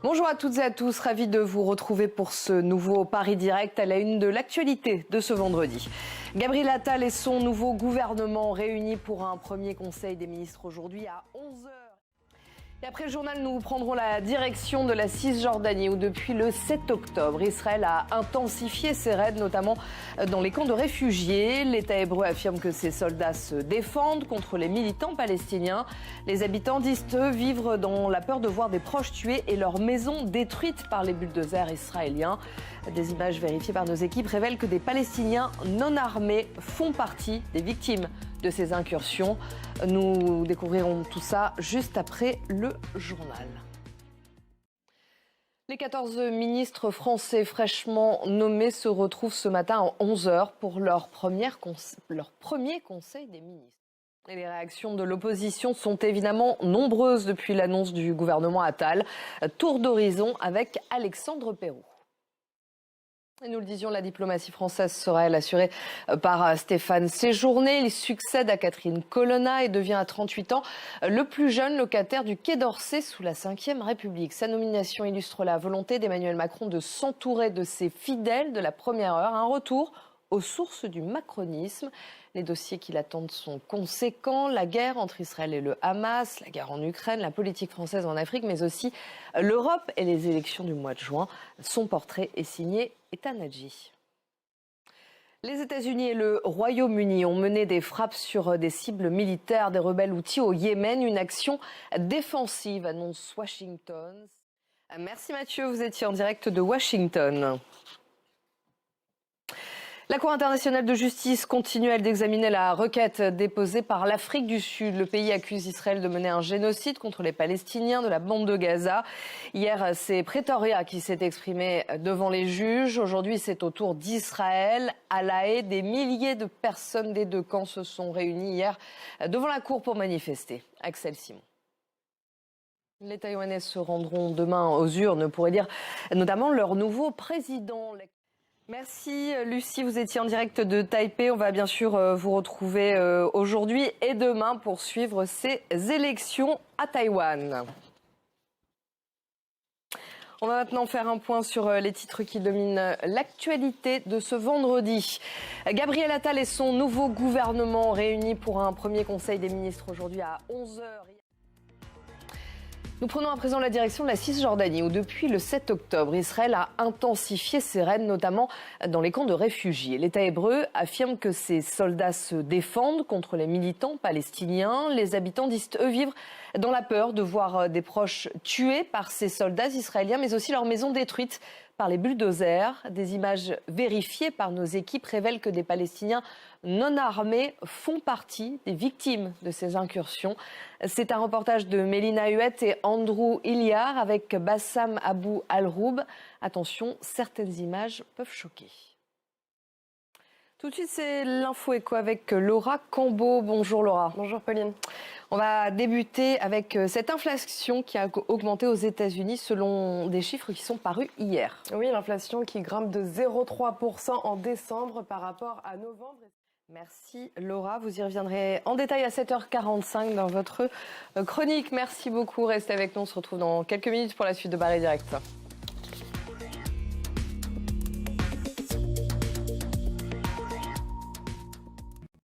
Bonjour à toutes et à tous, ravi de vous retrouver pour ce nouveau Paris Direct à la une de l'actualité de ce vendredi. Gabriel Attal et son nouveau gouvernement réunis pour un premier conseil des ministres aujourd'hui à 11h. Et après le journal, nous prendrons la direction de la Cisjordanie où depuis le 7 octobre, Israël a intensifié ses raids, notamment dans les camps de réfugiés. L'État hébreu affirme que ses soldats se défendent contre les militants palestiniens. Les habitants disent, eux, vivre dans la peur de voir des proches tués et leurs maisons détruites par les bulldozers israéliens. Des images vérifiées par nos équipes révèlent que des Palestiniens non armés font partie des victimes de ces incursions. Nous découvrirons tout ça juste après le journal. Les 14 ministres français fraîchement nommés se retrouvent ce matin à 11h pour leur premier conseil des ministres. Et les réactions de l'opposition sont évidemment nombreuses depuis l'annonce du gouvernement Attal. Tour d'horizon avec Alexandre Perroux. Et nous le disions, la diplomatie française sera elle assurée par Stéphane Séjourné. Il succède à Catherine Colonna et devient à 38 ans le plus jeune locataire du Quai d'Orsay sous la Ve République. Sa nomination illustre la volonté d'Emmanuel Macron de s'entourer de ses fidèles de la première heure. Un retour aux sources du macronisme. Les dossiers qui l'attendent sont conséquents. La guerre entre Israël et le Hamas, la guerre en Ukraine, la politique française en Afrique, mais aussi l'Europe et les élections du mois de juin. Son portrait est signé Ethan Hadji. Les États-Unis et le Royaume-Uni ont mené des frappes sur des cibles militaires des rebelles houthis au Yémen. Une action défensive, annonce Washington. Merci Mathieu, vous étiez en direct de Washington. La Cour internationale de justice continue d'examiner la requête déposée par l'Afrique du Sud. Le pays accuse Israël de mener un génocide contre les Palestiniens de la bande de Gaza. Hier, c'est Pretoria qui s'est exprimé devant les juges. Aujourd'hui, c'est au tour d'Israël. À La Haye, des milliers de personnes des deux camps se sont réunies hier devant la Cour pour manifester. Axel Simon. Les Taïwanais se rendront demain aux urnes pour élire notamment leur nouveau président. Merci Lucie, vous étiez en direct de Taipei. On va bien sûr vous retrouver aujourd'hui et demain pour suivre ces élections à Taïwan. On va maintenant faire un point sur les titres qui dominent l'actualité de ce vendredi. Gabriel Attal et son nouveau gouvernement réunis pour un premier conseil des ministres aujourd'hui à 11h. Nous prenons à présent la direction de la Cisjordanie où depuis le 7 octobre, Israël a intensifié ses raids, notamment dans les camps de réfugiés. L'État hébreu affirme que ses soldats se défendent contre les militants palestiniens. Les habitants disent, eux, vivre dans la peur de voir des proches tués par ces soldats israéliens, mais aussi leurs maisons détruites par les bulldozers. Des images vérifiées par nos équipes révèlent que des Palestiniens non armés font partie des victimes de ces incursions. C'est un reportage de Mélina Huette et Andrew Iliar avec Bassam Abou Al-Roub. Attention, certaines images peuvent choquer. Tout de suite, c'est l'info éco avec Laura Cambeau. Bonjour Laura. Bonjour Pauline. On va débuter avec cette inflation qui a augmenté aux États-Unis selon des chiffres qui sont parus hier. Oui, l'inflation qui grimpe de 0,3% en décembre par rapport à novembre. Merci Laura, vous y reviendrez en détail à 7h45 dans votre chronique. Merci beaucoup, restez avec nous, on se retrouve dans quelques minutes pour la suite de Paris Direct.